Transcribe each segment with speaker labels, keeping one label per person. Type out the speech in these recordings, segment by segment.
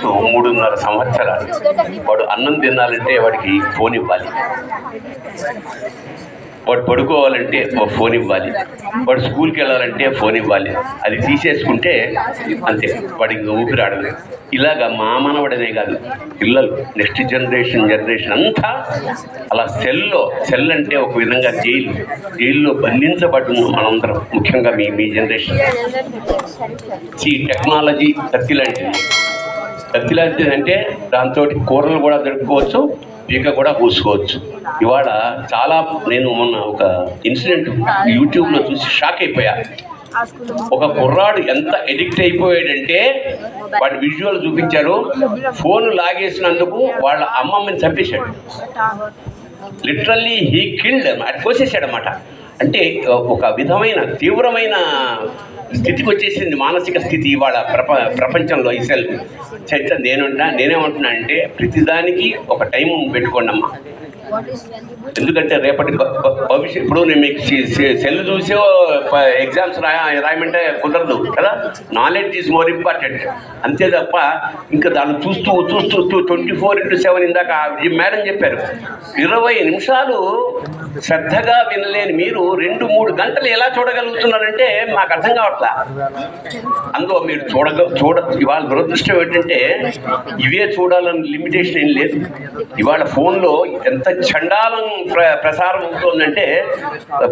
Speaker 1: వయసు 3.5 సంవత్సరాలు. వాడు అన్నం తినాలంటే వాడికి ఫోన్ ఇవ్వాలి, వాడు పడుకోవాలంటే ఒక ఫోన్ ఇవ్వాలి, వాడు స్కూల్కి వెళ్ళాలంటే ఫోన్ ఇవ్వాలి. అది తీసేసుకుంటే అంతే, వాడికి ఊపిరాడదు. ఇలాగా మా మనవడనే కాదు, పిల్లలు నెక్స్ట్ జనరేషన్ అంతా అలా సెల్ అంటే ఒక విధంగా జైల్లో బంధించబడుతున్నాం మనందరం, ముఖ్యంగా మీ జనరేషన్. ఈ టెక్నాలజీ కత్తి లాంటిది అంటే దాంతో కూరలు కూడా దొరుకుకోవచ్చు, పీక కూడా పూసుకోవచ్చు. ఇవాళ చాలా నేను మొన్న ఒక ఇన్సిడెంట్ యూట్యూబ్లో చూసి షాక్ అయిపోయా. ఒక కుర్రాడు ఎంత ఎడిక్ట్ అయిపోయాడంటే వాడి విజువల్ చూపించారు, ఫోన్ లాగేసినందుకు వాళ్ళ అమ్మమ్మని చంపేశాడు. లిటరల్లీ హీ కిల్డ్, అది కోసేసాడనమాట. అంటే ఒక విధమైన తీవ్రమైన స్థితికి వచ్చేసింది మానసిక స్థితి ఇవాళ ప్రపంచంలో. ఈ సెల్ చర్చ నేనేమంటున్నా అంటే ప్రతిదానికి ఒక టైం పెట్టుకోండి అమ్మా. ఎందుకంటే రేపటి భవిష్యత్, ఇప్పుడు నేను మీకు సెల్ చూసే ఎగ్జామ్స్ రాయమంటే కుదరదు కదా. నాలెడ్జ్ ఈజ్ మోర్ ఇంపార్టెంట్ అంతే తప్ప ఇంకా దాన్ని చూస్తూ 24/7 ఇందాక మేడం చెప్పారు, 20 నిమిషాలు శ్రద్ధగా వినలేని మీరు 2-3 గంటలు ఎలా చూడగలుగుతున్నారంటే మాకు అర్థం కావట్లా. అందులో మీరు ఇవాళ దురదృష్టం ఏంటంటే ఇవే చూడాలని లిమిటేషన్ ఏం లేదు. ఇవాళ ఫోన్లో ఎంత చండాలం ప్రసారం అవుతుందంటే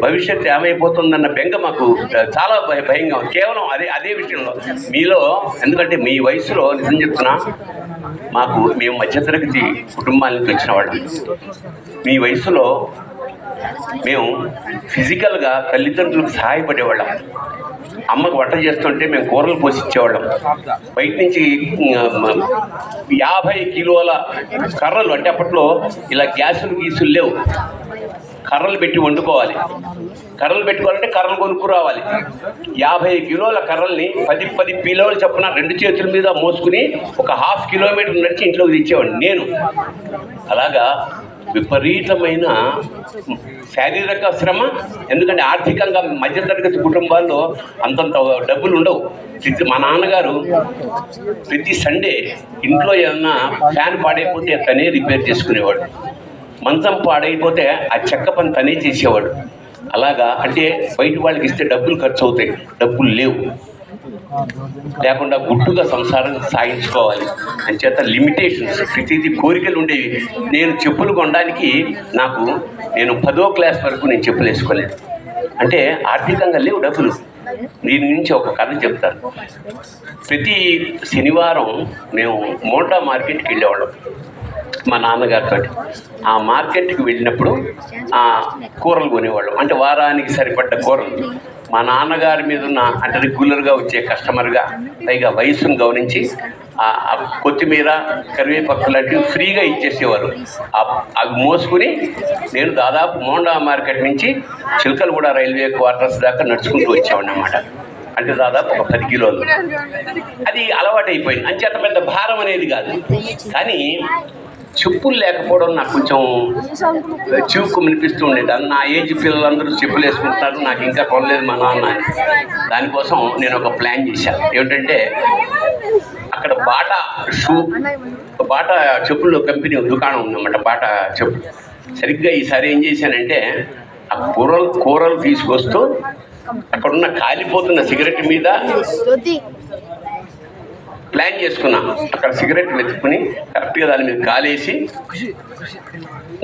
Speaker 1: భవిష్యత్తు ఏమైపోతుందన్న బెంగ మాకు చాలా భయంగా ఉంది. కేవలం అదే విషయంలో మీలో, ఎందుకంటే మీ వయసులో నిజం చెప్తున్నా, మేము మధ్యతరగతి కుటుంబాల నుంచి వచ్చిన వాళ్ళం. మీ వయసులో మేము ఫిజికల్గా తల్లిదండ్రులకు సహాయపడేవాళ్ళం. అమ్మకు వంట చేస్తుంటే మేము కూరలు పోసిచ్చేవాళ్ళం. బయట నుంచి 50 కిలోల కర్రలు, అంటే అప్పట్లో ఇలా గీసులు లేవు, కర్రలు పెట్టి వండుకోవాలి. కర్రలు పెట్టుకోవాలంటే కర్రలు కొనుక్కు రావాలి. 50 కిలోల కర్రల్ని 10 కిలోలు చొప్పున 2 చేతుల మీద మోసుకుని ఒక 1/2 కిలోమీటర్ నడిచి ఇంట్లోకి తెచ్చేవాడిని నేను. అలాగా విపరీతమైన శారీరక శ్రమ. ఎందుకంటే ఆర్థికంగా మధ్యతరగతి కుటుంబాల్లో అంతంత డబ్బులు ఉండవు. మా నాన్నగారు ప్రతి సండే ఇంట్లో ఏమన్నా ఫ్యాన్ పాడైపోతే తనే రిపేర్ చేసుకునేవాడు, మంచం పాడైపోతే ఆ చెక్క పని తనే చేసేవాడు. అలాగా అంటే బయట వాళ్ళకి ఇస్తే డబ్బులు ఖర్చు అవుతాయి, డబ్బులు లేకుండా గుట్టుగా సంసారం సాగించుకోవాలి. అంచేత లిమిటేషన్స్, ప్రతిదీ కోరికలు ఉండేవి. నేను చెప్పులు కొనడానికి నేను 10వ క్లాస్ వరకు నేను చెప్పులు వేసుకోలేదు, అంటే ఆర్థికంగా లేవు డబ్బులు. దీని నుంచి ఒక కథ చెప్తాను. ప్రతి శనివారం మేము మోటా మార్కెట్కి వెళ్ళేవాళ్ళం మా నాన్నగారితో. ఆ మార్కెట్కి వెళ్ళినప్పుడు కూరలు కొనేవాళ్ళం, అంటే వారానికి సరిపడ్డ కూరలు. మా నాన్నగారి మీద ఉన్న, అంటే రెగ్యులర్గా వచ్చే కస్టమర్గా, పైగా వయసును గమనించి కొత్తిమీర, కరివేపాకు లాంటివి ఫ్రీగా ఇచ్చేసేవారు. అవి మోసుకుని నేను దాదాపు మోండా మార్కెట్ నుంచి చిలకలగూడ రైల్వే క్వార్టర్స్ దాకా నడుచుకుంటూ వచ్చేవాడిని అన్నమాట. అంటే దాదాపు ఒక 10 కిలోలు. అది అలవాటు అయిపోయింది, అంచేత పెద్ద భారం అనేది కాదు. కానీ చెప్పులు లేకపోవడం నాకు కొంచెం చివుకు అనిపిస్తూ ఉండేది. నా ఏజ్ పిల్లలందరూ చెప్పులు వేసుకుంటారు, నాకు ఇంకా కొనలేదు మా నాన్న. దానికోసం నేను ఒక ప్లాన్ చేశాను. ఏమిటంటే అక్కడ బాటా చెప్పులు కంపెనీ దుకాణం ఉందన్నమాట, బాటా చెప్పులు. సరిగ్గా ఈసారి ఏం చేశానంటే ఆ కూరలు తీసుకొస్తూ అక్కడున్న కాలిపోతున్న సిగరెట్ మీద ప్లాన్ చేసుకున్నా. అక్కడ సిగరెట్ వెతుక్కుని కరెక్ట్గా దాని మీద కాలేసి,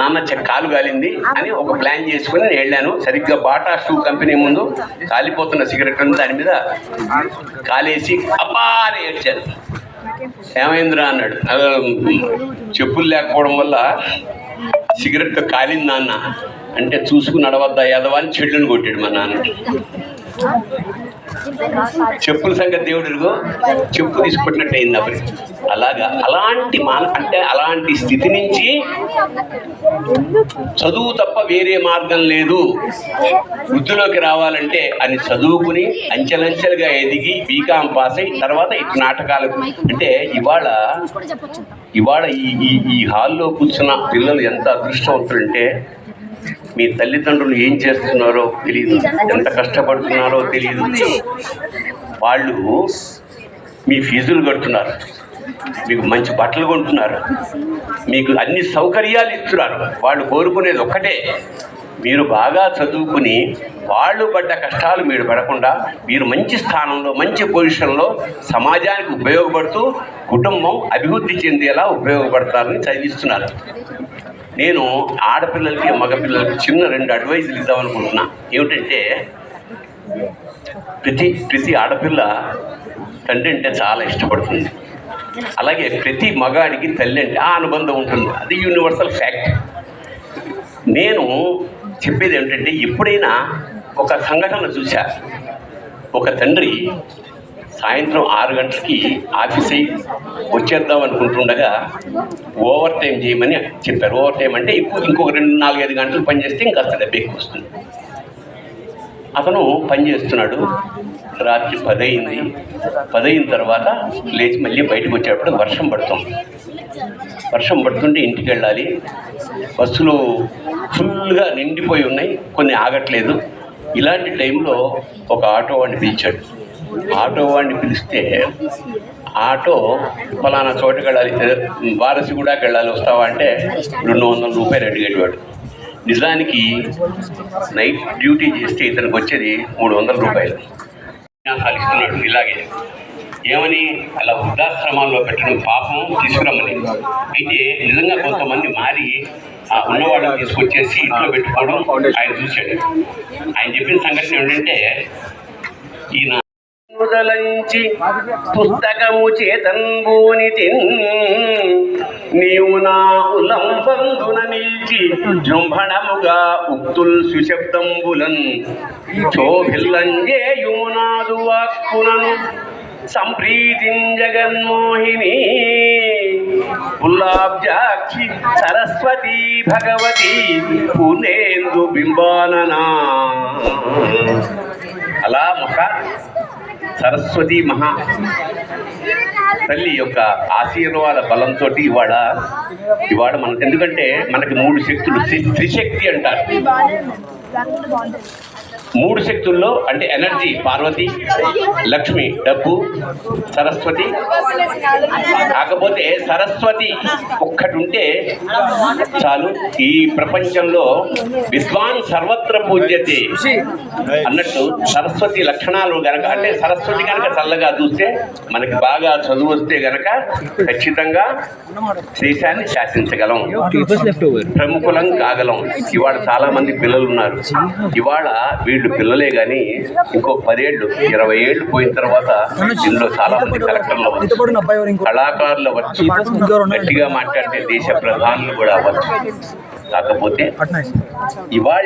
Speaker 1: నాన్న కాలు కాలింది అని ఒక ప్లాన్ చేసుకుని నేను వెళ్ళాను. సరిగ్గా బాటా షూ కంపెనీ ముందు కాలిపోతున్న సిగరెట్ ఉంది, దాని మీద కాలేసి అబ్బా అని ఏడ్చాను. ఏమైందిరా అన్నాడు. చెప్పులు లేకపోవడం వల్ల సిగరెట్ కాలింది నాన్న అంటే, చూసుకుని నడవద్దా యాదవా అని చెడ్లను కొట్టాడు మా నాన్న. చెప్పుల సంగతి దేవుడిగో చెప్పు తీసుకొట్టినట్టు అయింది అప్పుడు. అలాంటి స్థితి నుంచి చదువు తప్ప వేరే మార్గం లేదు, వృద్ధిలోకి రావాలంటే అని చదువుకుని అంచెలంచెలుగా ఎదిగి బీకాం పాస్ అయి తర్వాత ఇటు నాటకాలకు. అంటే ఇవాళ ఈ హాల్లో కూర్చున్న పిల్లలు ఎంత అదృష్టవంతులంటే, మీ తల్లిదండ్రులు ఏం చేస్తున్నారో తెలియదు, ఎంత కష్టపడుతున్నారో తెలియదు. వాళ్ళు మీ ఫీజులు కడుతున్నారు, మీకు మంచి బట్టలు కొంటున్నారు, మీకు అన్ని సౌకర్యాలు ఇస్తున్నారు. వాళ్ళు కోరుకునేది ఒక్కటే, మీరు బాగా చదువుకుని వాళ్ళు పడ్డ కష్టాలు మీరు పడకుండా మీరు మంచి స్థానంలో మంచి పొజిషన్లో సమాజానికి ఉపయోగపడుతూ కుటుంబం అభివృద్ధి చెందేలా ఉపయోగపడతారని చదివిస్తున్నారు. నేను ఆడపిల్లలకి మగపిల్లలకి చిన్న 2 అడ్వైజులు ఇద్దామనుకుంటున్నా. ఏమిటంటే, ప్రతి ఆడపిల్ల తండ్రి అంటే చాలా ఇష్టపడుతుంది. అలాగే ప్రతి మగాడికి తల్లి అంటే ఆ అనుబంధం ఉంటుంది. అది యూనివర్సల్ ఫ్యాక్ట్. నేను చెప్పేది ఏమిటంటే, ఎప్పుడైనా ఒక సంఘటన చూశా. ఒక తండ్రి సాయంత్రం 6 గంటలకి ఆఫీస్ అయ్యి వచ్చేద్దాం అనుకుంటుండగా ఓవర్ టైం చేయమని చెప్పారు. ఓవర్ టైం అంటే ఇంకొక 2-4-5 గంటలు పనిచేస్తే ఇంకాస్త డబ్బు ఎక్కువ వస్తుంది. అతను పని చేస్తున్నాడు. రాత్రి 10 అయింది. 10 అయిన తర్వాత లేచి మళ్ళీ బయటకు వచ్చేటప్పుడు వర్షం పడుతుంటే ఇంటికి వెళ్ళాలి. బస్సులు ఫుల్గా నిండిపోయి ఉన్నాయి, కొన్ని ఆగట్లేదు. ఇలాంటి టైంలో ఒక ఆటో వాడిని పిలిచాడు. ఆటో వాడిని పిలిస్తే ఆటో ఫలానా చోటుకి వెళ్ళాలి, వారసిగూడకి వెళ్ళాలి, వస్తావా అంటే 200 రూపాయలు అడిగేవాడు. నిజానికి నైట్ డ్యూటీ చేస్తే ఇతనికి వచ్చేది 300 రూపాయలు ఇస్తున్నాడు. ఇలాగే ఏమని అలా వృద్ధాశ్రమాల్లో పెట్టడం పాపం తీసుకురమ్మని. అయితే నిజంగా కొంతమంది మారి ఉన్నవాళ్ళని తీసుకొచ్చేసి ఇంట్లో పెట్టుకోవడం ఆయన చూశాడు. ఆయన చెప్పిన సంఘటన ఏంటంటే, ఈయన ముదలంచి పుస్తకము చేతంబూని నీవు నా ఉలంబందున నిలిచి జృంభణముగా ఉక్తుల్ సుశబ్దంబులన్ చోభిల్లంజేయునాదు వాక్కునను సంప్రీతిం జగన్మోహిని పుల్లాబ్జాక్షి సరస్వతీ భగవతి పూర్ణేందు బింబాననా. అలా సరస్వతి మహా తల్లి యొక్క ఆశీర్వాద బలంతో ఇవాళ మనకు, ఎందుకంటే మనకి 3 శక్తులు, త్రిశక్తి అంటారు. 3 శక్తుల్లో అంటే ఎనర్జీ పార్వతి, లక్ష్మి డబ్బు, సరస్వతి. కాకపోతే సరస్వతి ఒక్కటి ఉంటే చాలు. ఈ ప్రపంచంలో విద్వాన్ సర్వత్ర పూజ్యతే అన్నట్టు సరస్వతి లక్షణాలు గనక, అంటే సరస్వతి కనుక చల్లగా చూస్తే మనకి బాగా చదువు వస్తే గనక ఖచ్చితంగా దేశాన్ని శాసించగలం, ప్రముఖులం కాగలం. ఇవాళ చాలా మంది పిల్లలు ఉన్నారు. ఇవాళ వీళ్ళు పిల్లలే కానీ ఇంకో 10 ఏళ్ళు 20 ఏళ్ళు పోయిన తర్వాత ఇందులో చాలా మంది కలెక్టర్లు అవ్వచ్చు, కళాకారులు అవ్వచ్చు, గట్టిగా మాట్లాడితే దేశ ప్రధానులు కూడా అవ్వచ్చు. కాకపోతే ఇవాళ